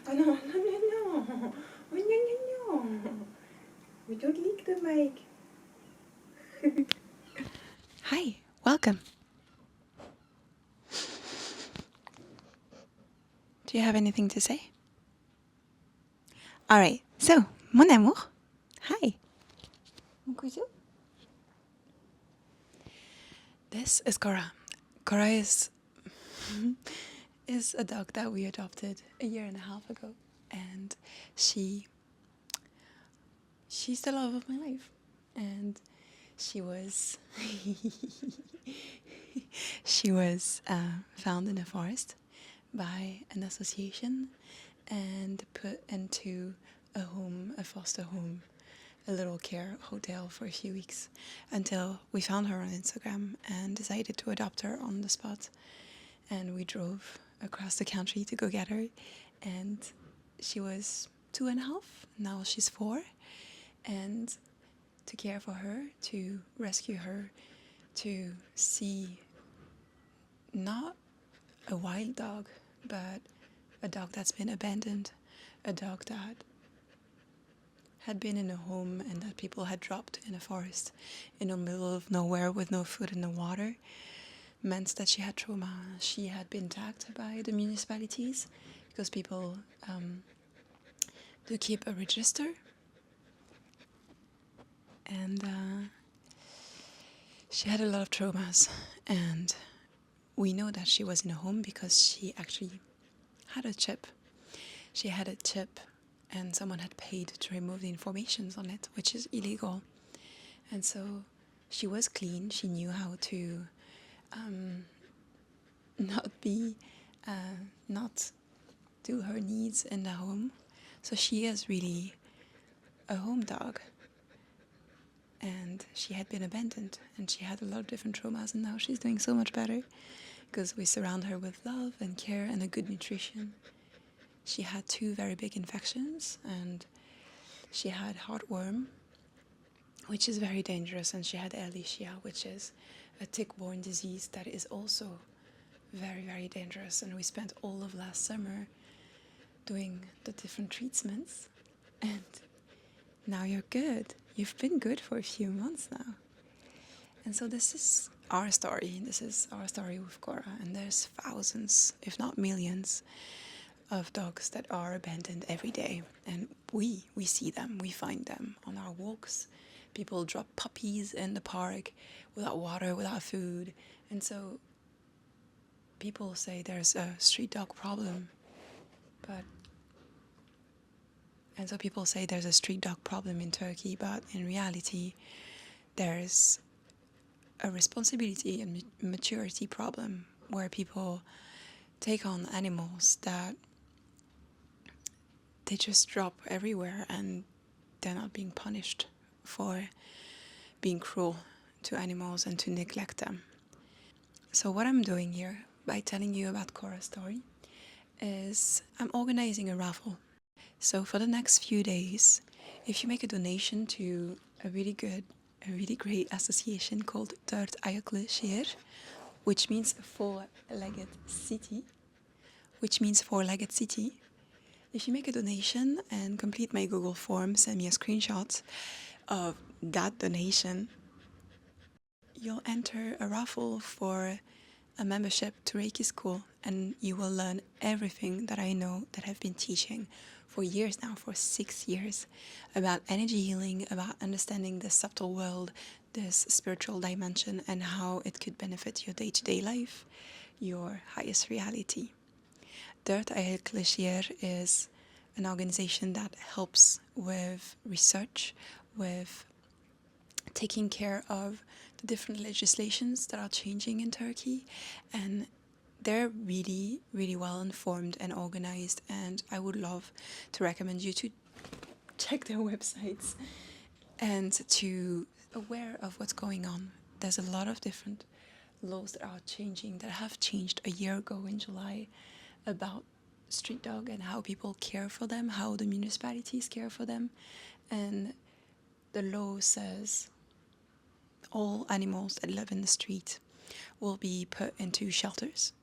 Oh, no, no, no, no. Oh, no, no, no. We don't leak the mic. Hi, welcome. Do you have anything to say? All right, so, mon amour. Hi. Mon cousin. This is Cora. Cora is a dog that we adopted a year and a half ago, and she's the love of my life. And she was she was found in a forest by an association and put into a foster home, a little care hotel for a few weeks until we found her on Instagram and decided to adopt her on the spot. And we drove across the country to go get her, and she was 2.5, now she's 4, and to care for her, to rescue her, to see not a wild dog, but a dog that's been abandoned, a dog that had been in a home and that people had dropped in a forest in the middle of nowhere with no food and no water, meant that she had trauma. She had been tagged by the municipalities because people do keep a register, and she had a lot of traumas. And we know that she was in a home because she actually had a chip. She had a chip and someone had paid to remove the informations on it, which is illegal. And so she was clean. She knew how to not do her needs in the home. So she is really a home dog. And she had been abandoned, and she had a lot of different traumas, and now she's doing so much better because we surround her with love and care and a good nutrition. She had 2 very big infections, and she had heartworm, which is very dangerous, and she had Ehrlichia, which is a tick-borne disease that is also very, very dangerous. And we spent all of last summer doing the different treatments, and now you're good. You've been good for a few months now. And so this is our story. This is our story with Cora, and there's thousands, if not millions, of dogs that are abandoned every day. And we see them, we find them on our walks. People drop puppies in the park without water, without food. And so people say there's a street dog problem, and so people say there's a street dog problem in Turkey, but in reality there's a responsibility and maturity problem where people take on animals that they just drop everywhere, and they're not being punished for being cruel to animals and to neglect them. So what I'm doing here by telling you about Cora's story is I'm organizing a raffle. So for the next few days, if you make a donation to a really great association called Dört, Ayaklı, Şehir, which means four-legged city, if you make a donation and complete my Google form, send me a screenshot of that donation, you'll enter a raffle for a membership to Reiki school, and you will learn everything that I know, that I've been teaching for years now, for 6 years, about energy healing, about understanding the subtle world, this spiritual dimension, and how it could benefit your day-to-day life, your highest reality. Dört Ayaklı Şehir is an organization that helps with research, with taking care of the different legislations that are changing in Turkey, and they're really, really well informed and organized, and I would love to recommend you to check their websites and to aware of what's going on. There's a lot of different laws that are changing, that have changed a year ago in July, about street dog and how people care for them, how the municipalities care for them. And the law says all animals that live in the street will be put into shelters,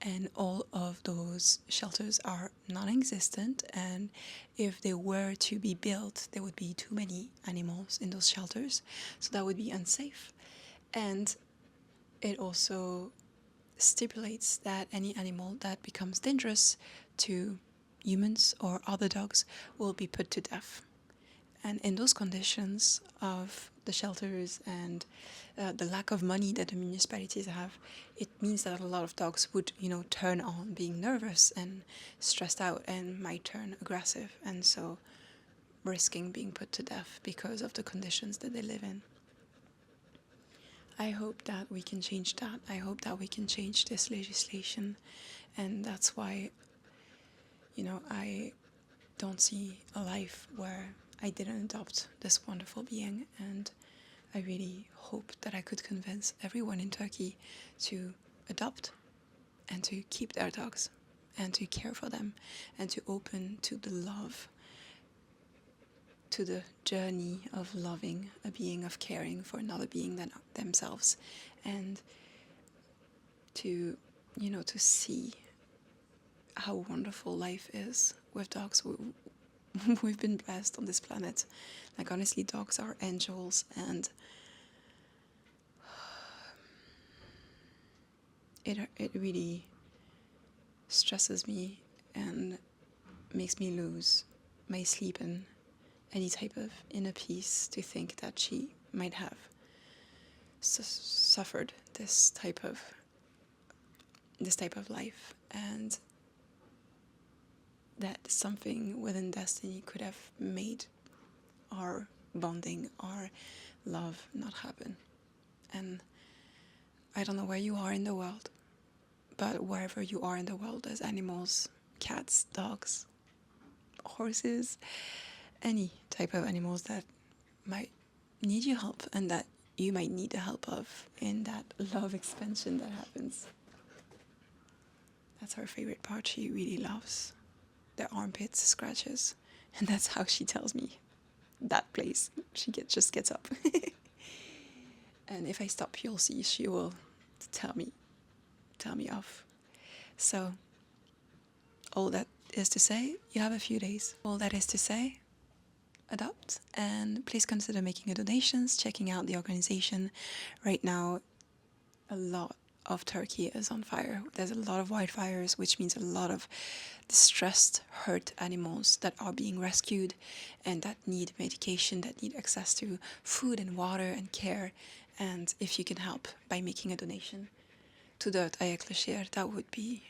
and all of those shelters are non-existent, and if they were to be built, there would be too many animals in those shelters, so that would be unsafe. And it also stipulates that any animal that becomes dangerous to humans or other dogs will be put to death. And in those conditions of the shelters and the lack of money that the municipalities have, it means that a lot of dogs would, turn on being nervous and stressed out and might turn aggressive, and so risking being put to death because of the conditions that they live in. I hope that we can change that. I hope that we can change this legislation, and that's why, I don't see a life where I didn't adopt this wonderful being, and I really hope that I could convince everyone in Turkey to adopt and to keep their dogs and to care for them and to open to the love, to the journey of loving a being, of caring for another being than themselves, and to, to see how wonderful life is with dogs. We've been blessed on this planet. Like, honestly, dogs are angels, and it really stresses me and makes me lose my sleep and any type of inner peace to think that she might have suffered this type of life, and that something within destiny could have made our bonding, our love not happen. And I don't know where you are in the world, but wherever you are in the world, there's animals, cats, dogs, horses, any type of animals that might need your help and that you might need the help of in that love expansion that happens. That's her favorite part. She really loves the armpits scratches, and that's how she tells me that place. She just gets up. And if I stop, you'll see she will tell me off. So all that is to say, you have a few days. All that is to say, adopt, and please consider making a donations, checking out the organization. Right now, a lot of Turkey is on fire. There's a lot of wildfires, which means a lot of distressed, hurt animals that are being rescued and that need medication, that need access to food and water and care. And if you can help by making a donation to Dört, Ayaklı, Şehir, that would be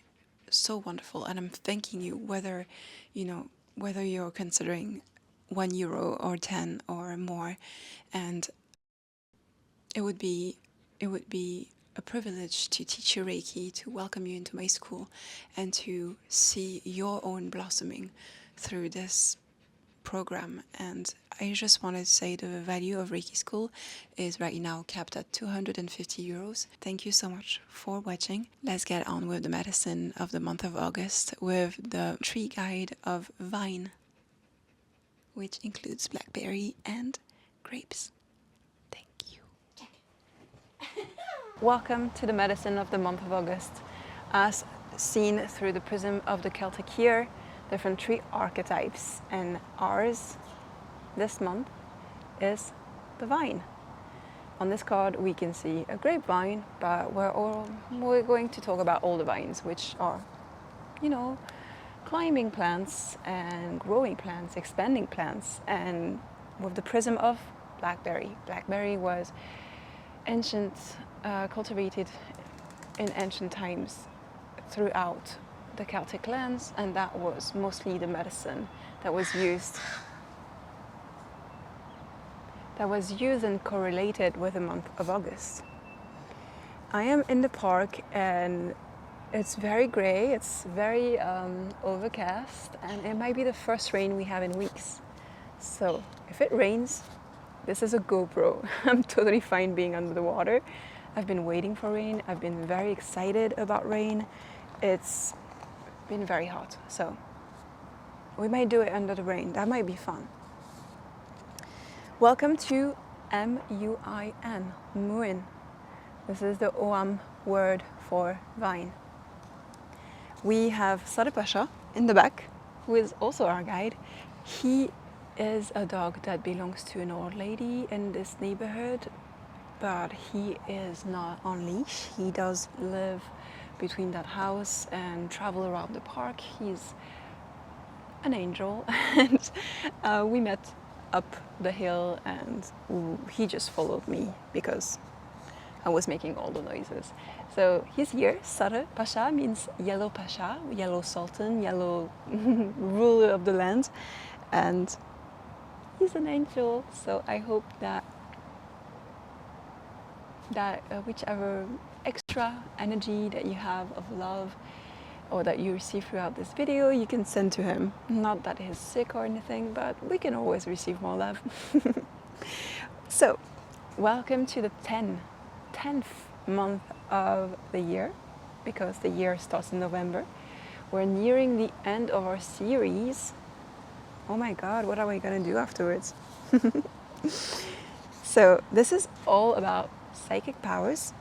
so wonderful. And I'm thanking you, whether you're considering €1 or 10 or more. And it would be a privilege to teach you Reiki, to welcome you into my school, and to see your own blossoming through this program. And I just wanted to say the value of Reiki school is right now capped at €250. Thank you so much for watching. Let's get on with the medicine of the month of August with the tree guide of vine, which includes blackberry and grapes. Welcome to the medicine of the month of August, as seen through the prism of the Celtic year, different tree archetypes, and ours this month is the vine. On this card we can see a grapevine, but we're going to talk about all the vines, which are, climbing plants and growing plants, expanding plants, and with the prism of blackberry. Blackberry was cultivated in ancient times throughout the Celtic lands, and that was mostly the medicine that was used and correlated with the month of August. I am in the park and it's very grey, it's very overcast, and it might be the first rain we have in weeks. So if it rains, this is a GoPro. I'm totally fine being under the water. I've been waiting for rain. I've been very excited about rain. It's been very hot, so we might do it under the rain. That might be fun. Welcome to M-U-I-N, Muin. This is the Ogham word for vine. We have Sarı Pasha in the back, who is also our guide. He is a dog that belongs to an old lady in this neighborhood, but he is not on leash. He does live between that house and travel around the park. He's an angel, and we met up the hill, and he just followed me because I was making all the noises. So he's here. Sarı Pasha means yellow pasha, yellow sultan, yellow ruler of the land, and he's an angel. So I hope that whichever extra energy that you have of love or that you receive throughout this video, you can send to him. Not that he's sick or anything, but we can always receive more love. So, welcome to the 10th month of the year, because the year starts in November. We're nearing the end of our series. Oh my God, what are we gonna do afterwards? So, this is all about psychic powers.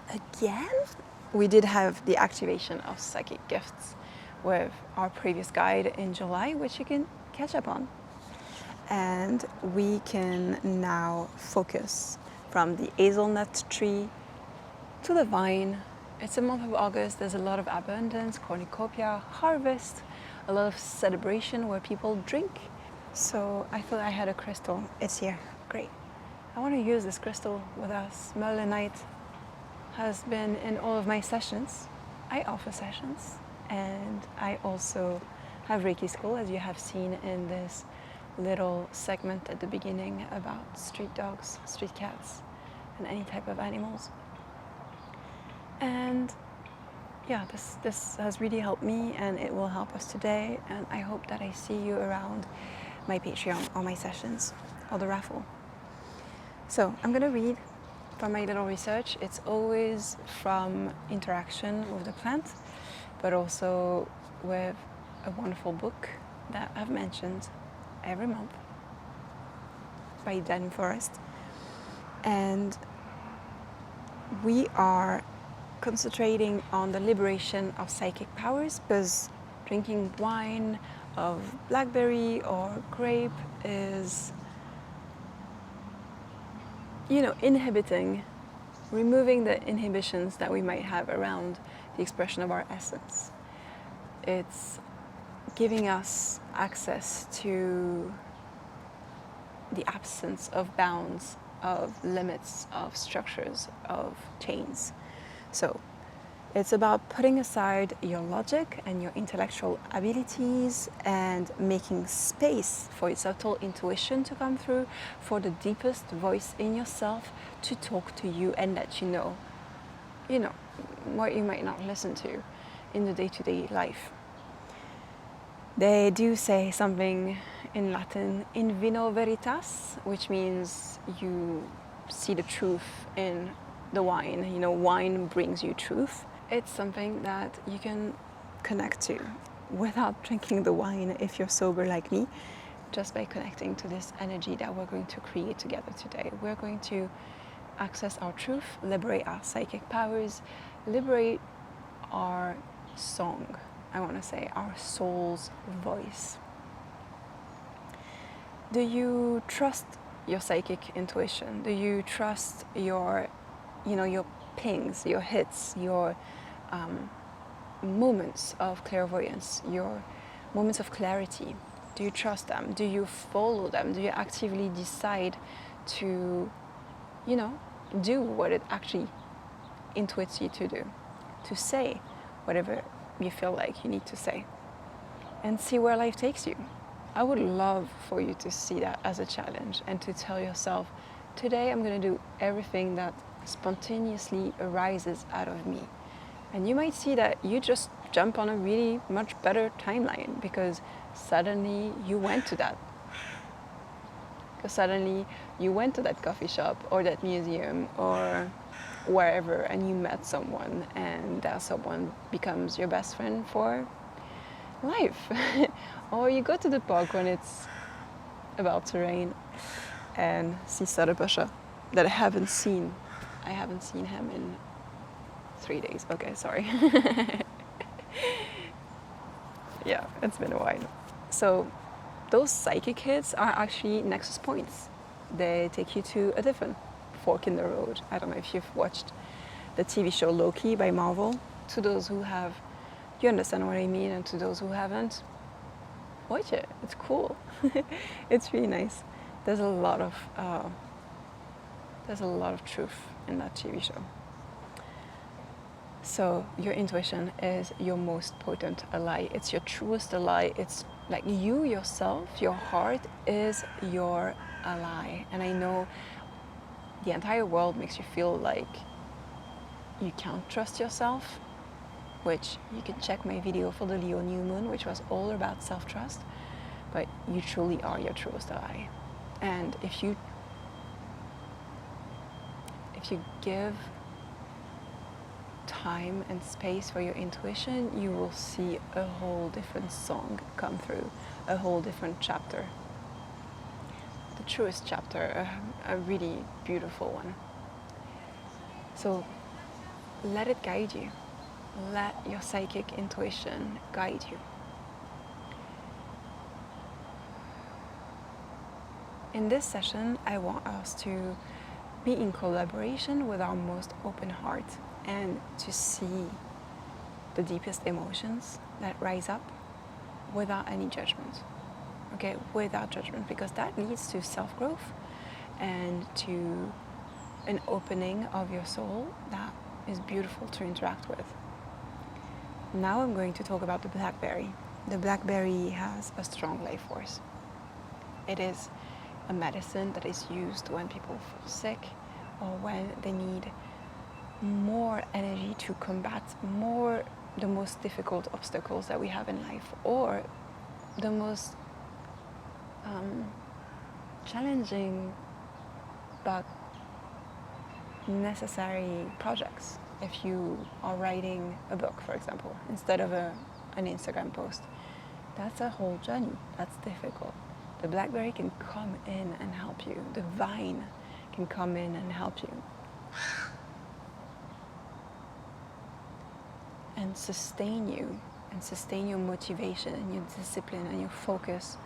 Again? We did have the activation of psychic gifts with our previous guide in July, which you can catch up on. And we can now focus from the hazelnut tree to the vine. It's the month of August. There's a lot of abundance, cornucopia, harvest, a lot of celebration where people drink. So I thought I had a crystal. It's here. Great. I want to use this crystal with us. Melanite has been in all of my sessions. I offer sessions, and I also have Reiki school, as you have seen in this little segment at the beginning about street dogs, street cats, and any type of animals. And yeah, this has really helped me, and it will help us today, and I hope that I see you around my Patreon or my sessions or the raffle. So I'm gonna read from my little research. It's always from interaction with the plant, but also with a wonderful book that I've mentioned every month by Dan Forrest. And we are concentrating on the liberation of psychic powers, because drinking wine of blackberry or grape is, inhibiting, removing the inhibitions that we might have around the expression of our essence. It's giving us access to the absence of bounds, of limits, of structures, of chains. So it's about putting aside your logic and your intellectual abilities and making space for your subtle intuition to come through, for the deepest voice in yourself to talk to you and let you know, what you might not listen to in the day-to-day life. They do say something in Latin, in vino veritas, which means you see the truth in the wine. Wine brings you truth. It's something that you can connect to without drinking the wine if you're sober like me, just by connecting to this energy that we're going to create together today. We're going to access our truth, liberate our psychic powers, liberate our song, I want to say, our soul's voice. Do you trust your psychic intuition? Do you trust your pings, your hits, your moments of clairvoyance, your moments of clarity? Do you trust them? Do you follow them? Do you actively decide to, do what it actually intuits you to do? To say whatever you feel like you need to say, and see where life takes you. I would love for you to see that as a challenge and to tell yourself, today I'm going to do everything that spontaneously arises out of me. And you might see that you just jump on a really much better timeline because suddenly you went to that. Because suddenly you went to that coffee shop or that museum or wherever, and you met someone, and that someone becomes your best friend for life. Or you go to the park when it's about to rain and see Sarı Pasha that I haven't seen. I haven't seen him in 3 days. Okay, sorry. Yeah, it's been a while. So those psychic hits are actually nexus points. They take you to a different fork in the road. I don't know if you've watched the TV show Loki by Marvel. To those who have, you understand what I mean, and to those who haven't, watch it. It's cool. It's really nice. There's a lot of truth in that TV show. So your intuition is your most potent ally. It's your truest ally. It's like you yourself, your heart is your ally. And I know the entire world makes you feel like you can't trust yourself, which you can check my video for the Leo new moon, which was all about self-trust. But you truly are your truest ally. And if you give time and space for your intuition, you will see a whole different song come through, a whole different chapter. The truest chapter, a really beautiful one. So let it guide you. Let your psychic intuition guide you. In this session, I want us to be in collaboration with our most open heart and to see the deepest emotions that rise up without any judgment. Okay, without judgment, because that leads to self-growth and to an opening of your soul that is beautiful to interact with. Now I'm going to talk about the blackberry. The blackberry has a strong life force. It is a medicine that is used when people feel sick or when they need more energy to combat the most difficult obstacles that we have in life, or the most challenging but necessary projects. If you are writing a book, for example, instead of an Instagram post, that's a whole journey. That's difficult. The blackberry can come in and help you. The vine can come in and help you. And sustain you, and sustain your motivation and your discipline and your focus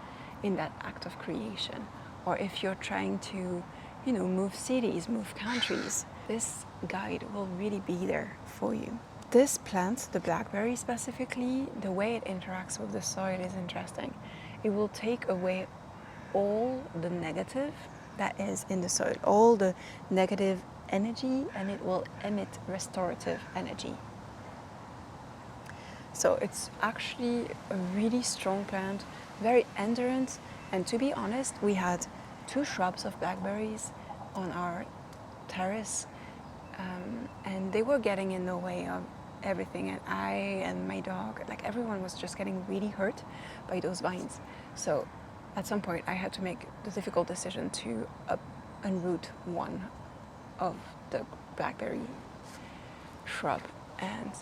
in that act of creation. Or if you're trying to, move cities, move countries, this guide will really be there for you. This plant, the blackberry specifically, the way it interacts with the soil is interesting. It will take away all the negative that is in the soil, all the negative energy, and it will emit restorative energy. So it's actually a really strong plant, very endurant. And to be honest, we had 2 shrubs of blackberries on our terrace, and they were getting in the way of everything. And I and my dog, like everyone was just getting really hurt by those vines. So at some point I had to make the difficult decision to unroot one of the blackberry shrub. And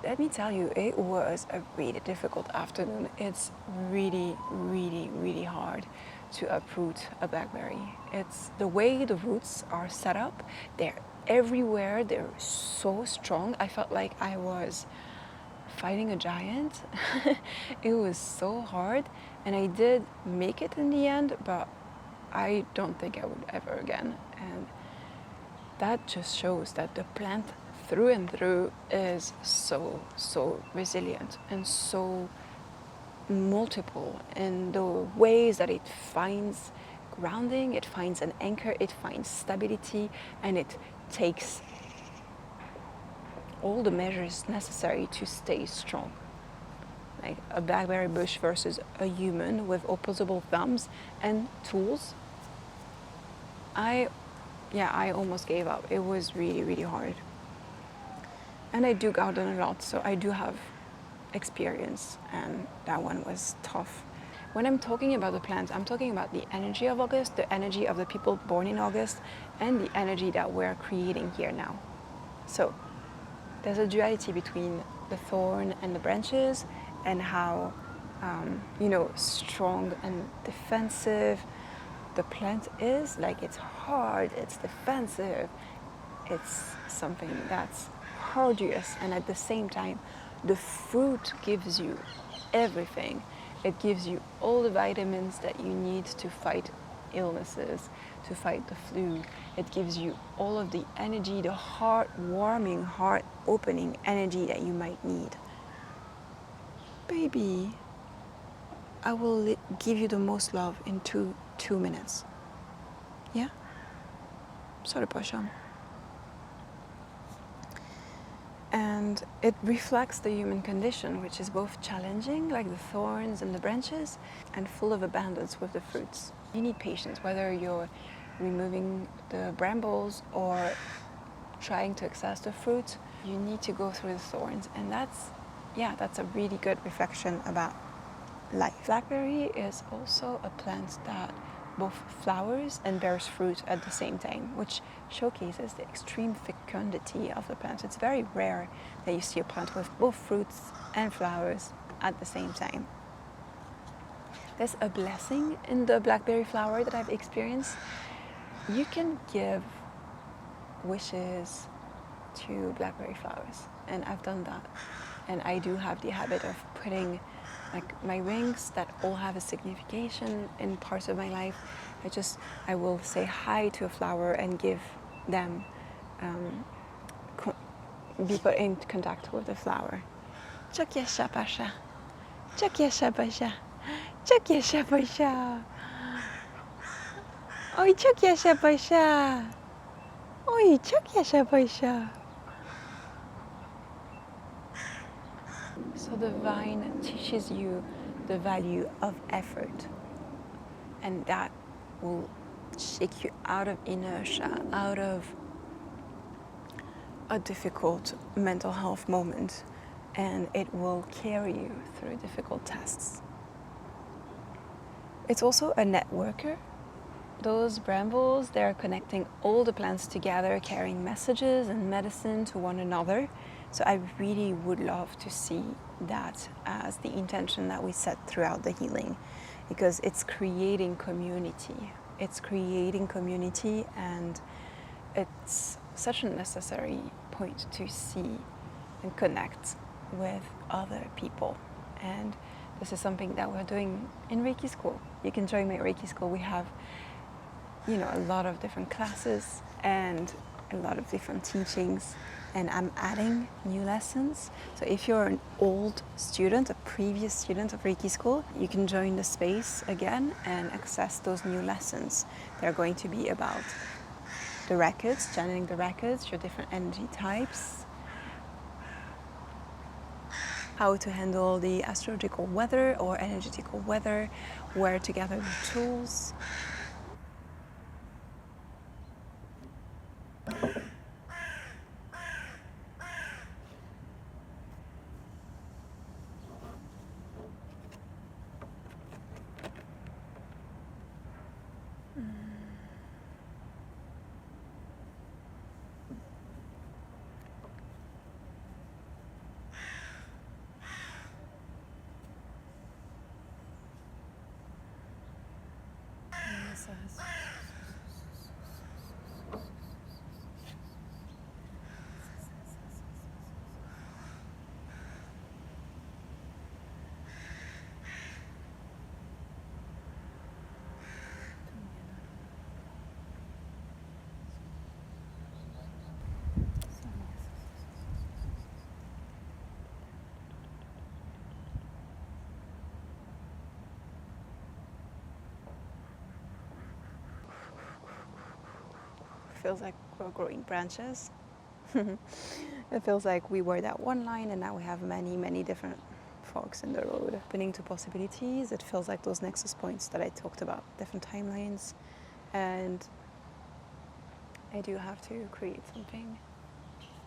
let me tell you, it was a really difficult afternoon. It's really, really, really hard to uproot a blackberry. It's the way the roots are set up. They're everywhere. They're so strong. I felt like I was fighting a giant. It was so hard. And I did make it in the end, but I don't think I would ever again. And that just shows that the plant through and through is so resilient and so multiple in the ways that it finds grounding, it finds an anchor, it finds stability, and it takes all the measures necessary to stay strong. Like a blackberry bush versus a human with opposable thumbs and tools. I almost gave up. It was really, really hard. And I do garden a lot, so I do have experience, and that one was tough. When I'm talking about the plants, I'm talking about the energy of August, the energy of the people born in August, and the energy that we're creating here now. So there's a duality between the thorn and the branches, and how strong and defensive the plant is. Like, it's hard, it's defensive, it's something that's arduous and at the same time The fruit gives you everything. It gives you all the vitamins that you need to fight illnesses, to fight the flu. It gives you all of the energy, the heart-warming, heart-opening energy that you might need. Baby, I will give you the most love in two minutes. Yeah? Sorry, Pasha. And it reflects the human condition, which is both challenging, like the thorns and the branches, and full of abundance with the fruits. You need patience, whether you're removing the brambles or trying to access the fruit. You need to go through the thorns, and that's a really good reflection about life. Blackberry is also a plant that both flowers and bears fruit at the same time, which showcases the extreme fecundity of the plant. It's very rare that you see a plant with both fruits and flowers at the same time. There's a blessing in the blackberry flower that I've experienced. You can give wishes to blackberry flowers, and I've done that. And I do have the habit of putting like my rings that all have a signification in parts of my life. I will say hi to a flower and give them, be put in contact with the flower. Çok yaşa paşa. Çok yaşa paşa. Çok yaşa paşa. Oy çok yaşa paşa. Oy çok yaşa paşa. So the vine teaches you the value of effort, and that will shake you out of inertia, out of a difficult mental health moment, and it will carry you through difficult tests. It's also a networker. Those brambles, they're connecting all the plants together, carrying messages and medicine to one another. So I really would love to see that as the intention that we set throughout the healing, because it's creating community. It's creating community, and it's such a necessary point to see and connect with other people. And this is something that we're doing in Reiki school. You can join my Reiki school. We have, a lot of different classes and a lot of different teachings, and I'm adding new lessons. So if you're an old student, a previous student of Reiki school, you can join the space again and access those new lessons. They're going to be about the records, channeling the records, your different energy types, how to handle the astrological weather or energetical weather, where to gather the tools. Feels like we're growing branches. It feels like we were that one line and now we have many, many different forks in the road. Opening to possibilities, it feels like those nexus points that I talked about, different timelines. And I do have to create something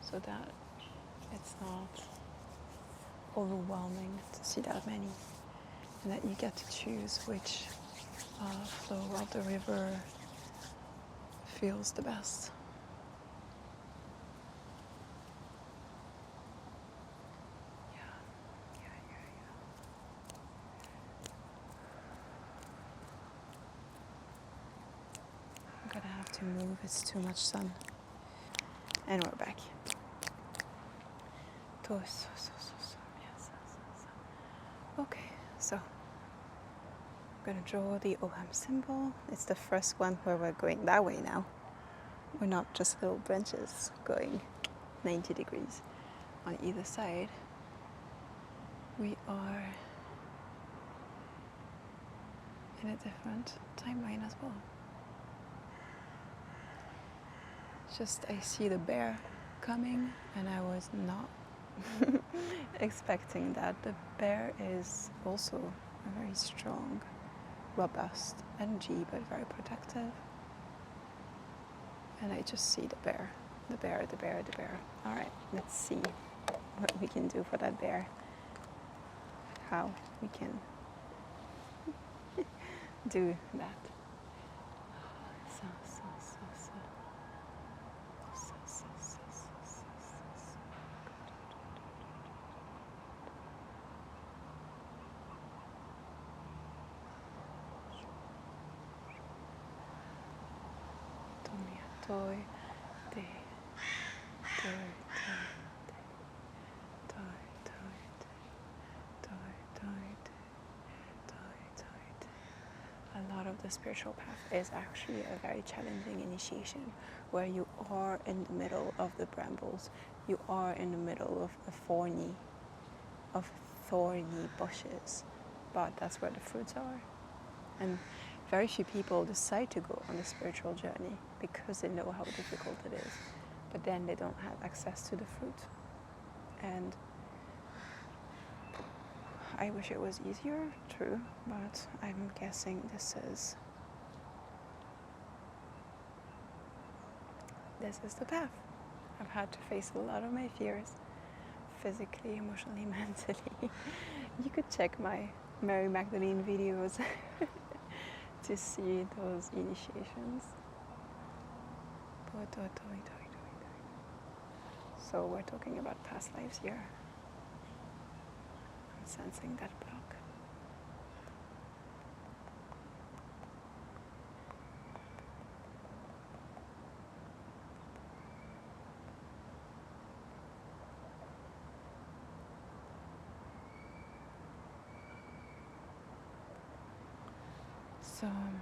so that it's not overwhelming to see that many. And that you get to choose which flow of the river feels the best. I'm gonna have to move, it's too much sun. And we're back. Okay, so I'm gonna draw the OM symbol. It's the first one where we're going that way now. We're not just little branches going 90 degrees on either side. We are in a different timeline as well. Just I see the bear coming and I was not expecting that. The bear is also a very strong, robust energy, but very protective. And I just see the bear, the bear, the bear, the bear. All right, let's see what we can do for that bear. How we can do that. Toy, de, toy, toy, toy, toy, toy. A lot of the spiritual path is actually a very challenging initiation where you are in the middle of the brambles, you are in the middle of thorny bushes, but that's where the fruits are. And very few people decide to go on the spiritual journey because they know how difficult it is, but then they don't have access to the fruit. And I wish it was easier, true, but I'm guessing this is the path. I've had to face a lot of my fears, physically, emotionally, mentally. You could check my Mary Magdalene videos to see those initiations. So we're talking about past lives here. I'm sensing that block. Some.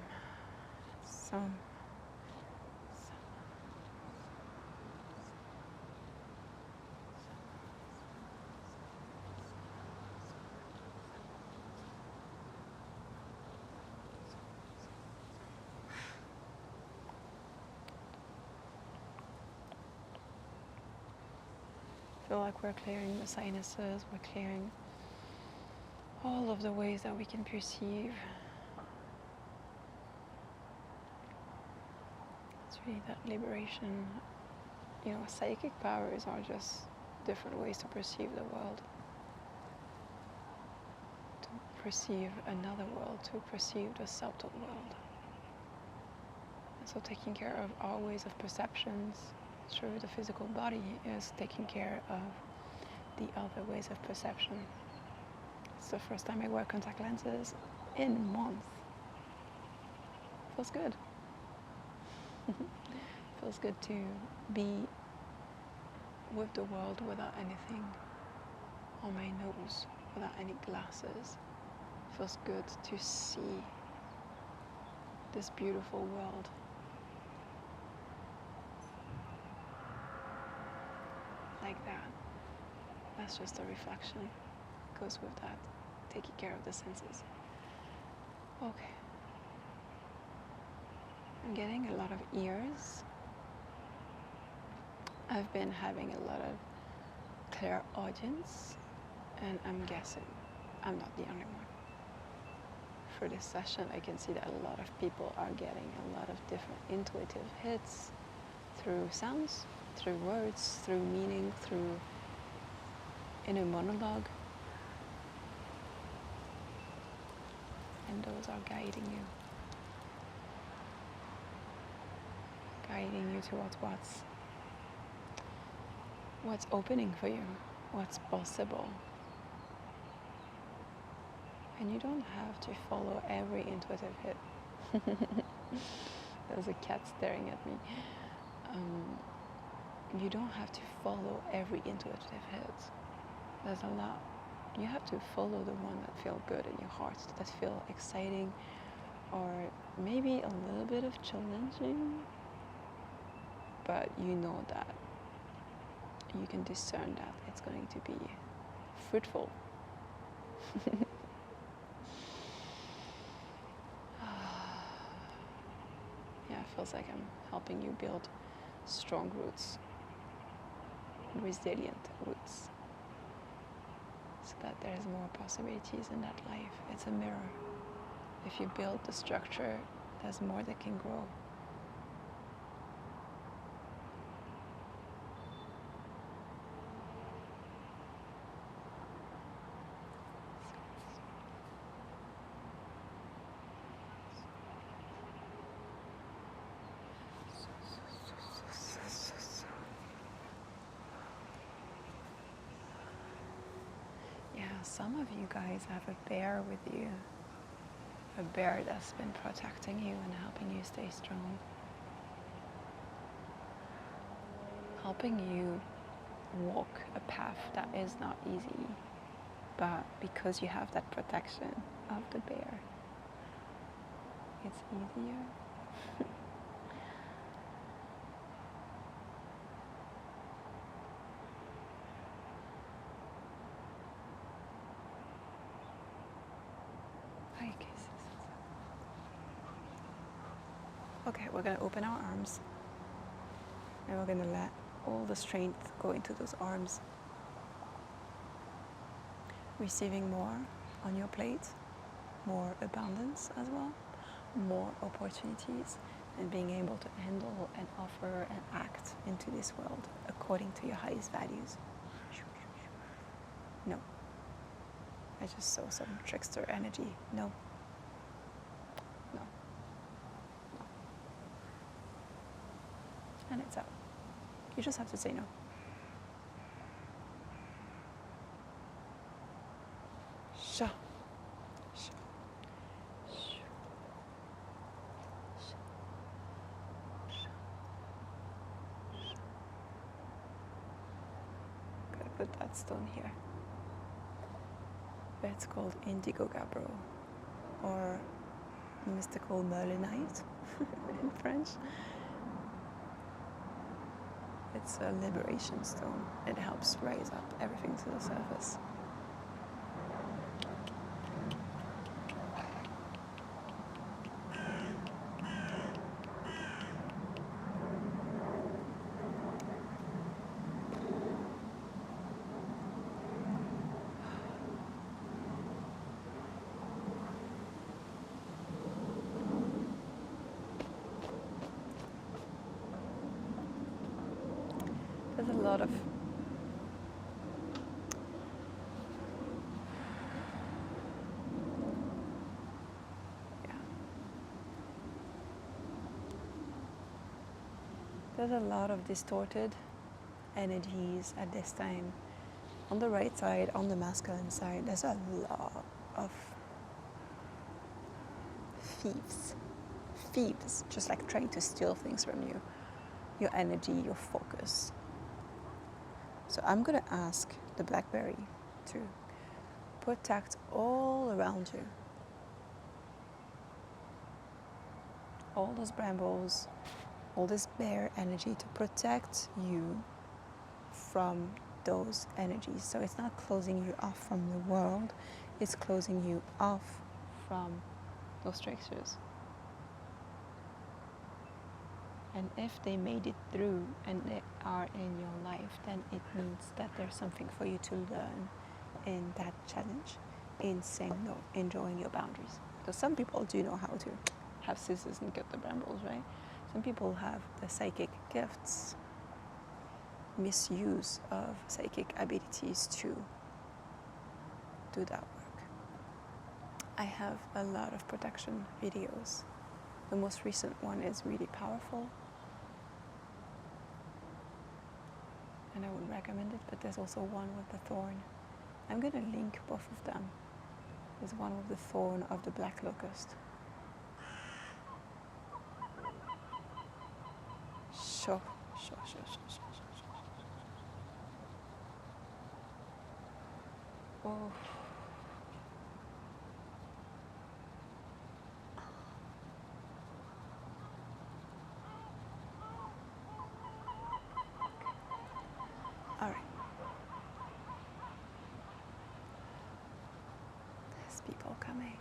Feel like we're clearing the sinuses, we're clearing all of the ways that we can perceive. It's really that liberation. You know, psychic powers are just different ways to perceive the world, to perceive another world, to perceive the subtle world. And so taking care of our ways of perceptions through the physical body is taking care of the other ways of perception. It's the first time I wear contact lenses in months. Feels good. Feels good to be with the world without anything on my nose, without any glasses. Feels good to see this beautiful world. Like that. That's just a reflection. Goes with that. Taking care of the senses. Okay. I'm getting a lot of ears. I've been having a lot of clairaudience, and I'm guessing I'm not the only one. For this session, I can see that a lot of people are getting a lot of different intuitive hits through sounds, through words, through meaning, through inner monologue. And those are guiding you. Guiding you towards what's opening for you, what's possible. And you don't have to follow every intuitive hit. There's a cat staring at me. You don't have to follow every intuitive hit. There's a lot You have to follow the one that feels good in your heart, that feel exciting, or maybe a little bit of challenging, but you know that you can discern that it's going to be fruitful. Yeah, it feels like I'm helping you build strong roots, resilient roots, so that there's more possibilities in that life. It's a mirror. If you build the structure, there's more that can grow. Yeah, some of you guys have a bear with you. A bear that's been protecting you and helping you stay strong. Helping you walk a path that is not easy, but because you have that protection of the bear, it's easier. Okay, we're going to open our arms and we're going to let all the strength go into those arms. Receiving more on your plate, more abundance as well, more opportunities, and being able to handle and offer and act into this world according to your highest values. No. I just saw some trickster energy. No. No. No. And it's out. You just have to say no. Sha. Sha. Sha. Sha. Sha. Sha. Gotta put that stone here. It's called indigo gabbro, or mystical merlinite in French. It's a liberation stone. It helps raise up everything to the surface. There's a lot of There's a lot of distorted energies at this time. On the right side, on the masculine side, there's a lot of thieves, just like trying to steal things from you, your energy, your focus. So I'm gonna ask the blackberry to protect all around you. All those brambles, all this bear energy to protect you from those energies. So it's not closing you off from the world, it's closing you off from those tricksters. And if they made it through and they are in your life, then it means that there's something for you to learn in that challenge, in saying no, enjoying your boundaries. Because some people do know how to have scissors and cut the brambles, right? Some people have the psychic gifts, misuse of psychic abilities to do that work. I have a lot of protection videos. The most recent one is really powerful, and I would recommend it, but there's also one with the thorn. I'm going to link both of them. There's one with the thorn of the black locust. Sure. Oh. All right. There's people coming.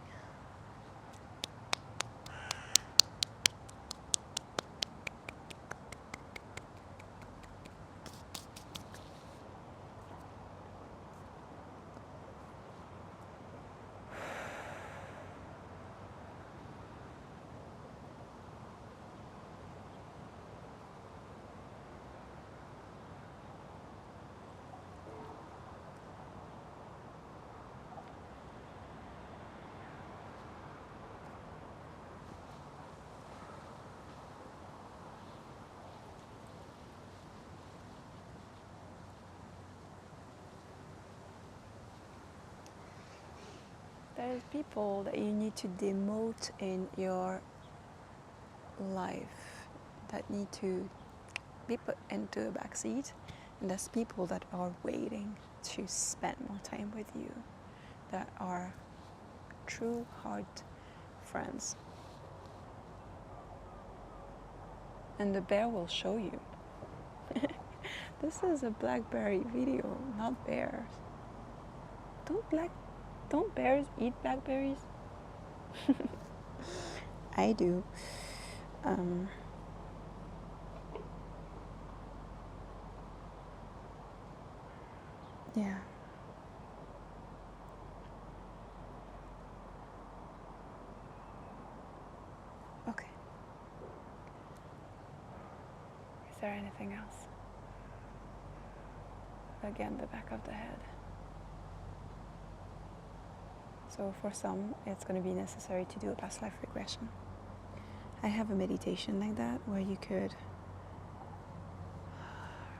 There's people that you need to demote in your life that need to be put into a backseat, and there's people that are waiting to spend more time with you, that are true heart friends. And the bear will show you. This is a blackberry video, not bears. Don't bears eat blackberries? I do. Yeah. Okay. Is there anything else? Again, the back of the head. So for some, it's going to be necessary to do a past life regression. I have a meditation like that where you could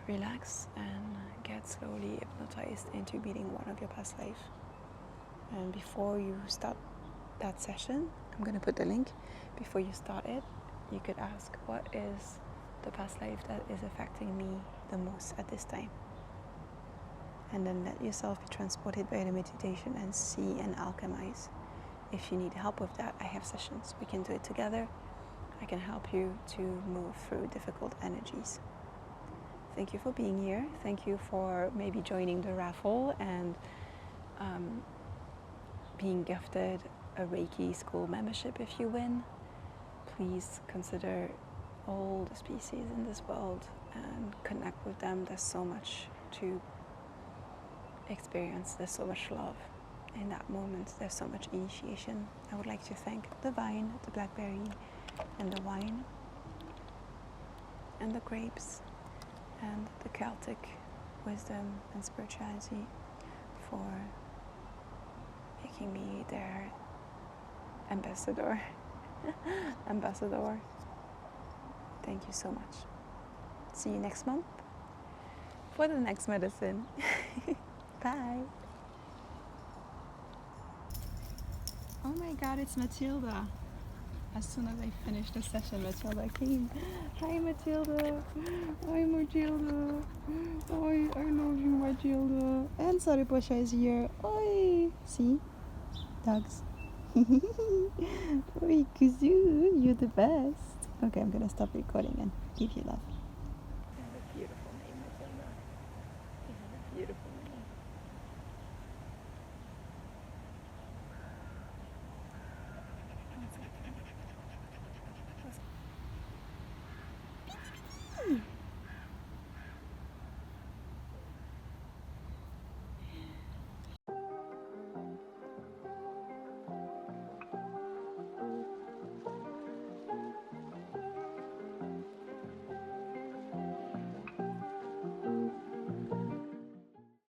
relax and get slowly hypnotized into meeting one of your past life. And before you start that session, I'm going to put the link. Before you start it, you could ask, what is the past life that is affecting me the most at this time? And then let yourself be transported by the meditation and see and alchemize. If you need help with that, I have sessions. We can do it together. I can help you to move through difficult energies. Thank you for being here. Thank you for maybe joining the raffle and being gifted a Reiki school membership if you win. Please consider all the species in this world and connect with them. There's so much to experience. There's so much love in that moment. There's so much initiation. I would like to thank the vine, the blackberry, and the wine, and the grapes, and the Celtic wisdom and spirituality for making me their ambassador. Ambassador. Thank you so much. See you next month for the next medicine. Bye. Oh my God, it's Matilda. As soon as I finished the session, Matilda came. Hi, Matilda. Hi, Matilda. Oi, I love you, Matilda. And Sariposha is here. Oi. See? Dogs. Oi, Kuzu, you're the best. Okay, I'm gonna stop recording and give you love.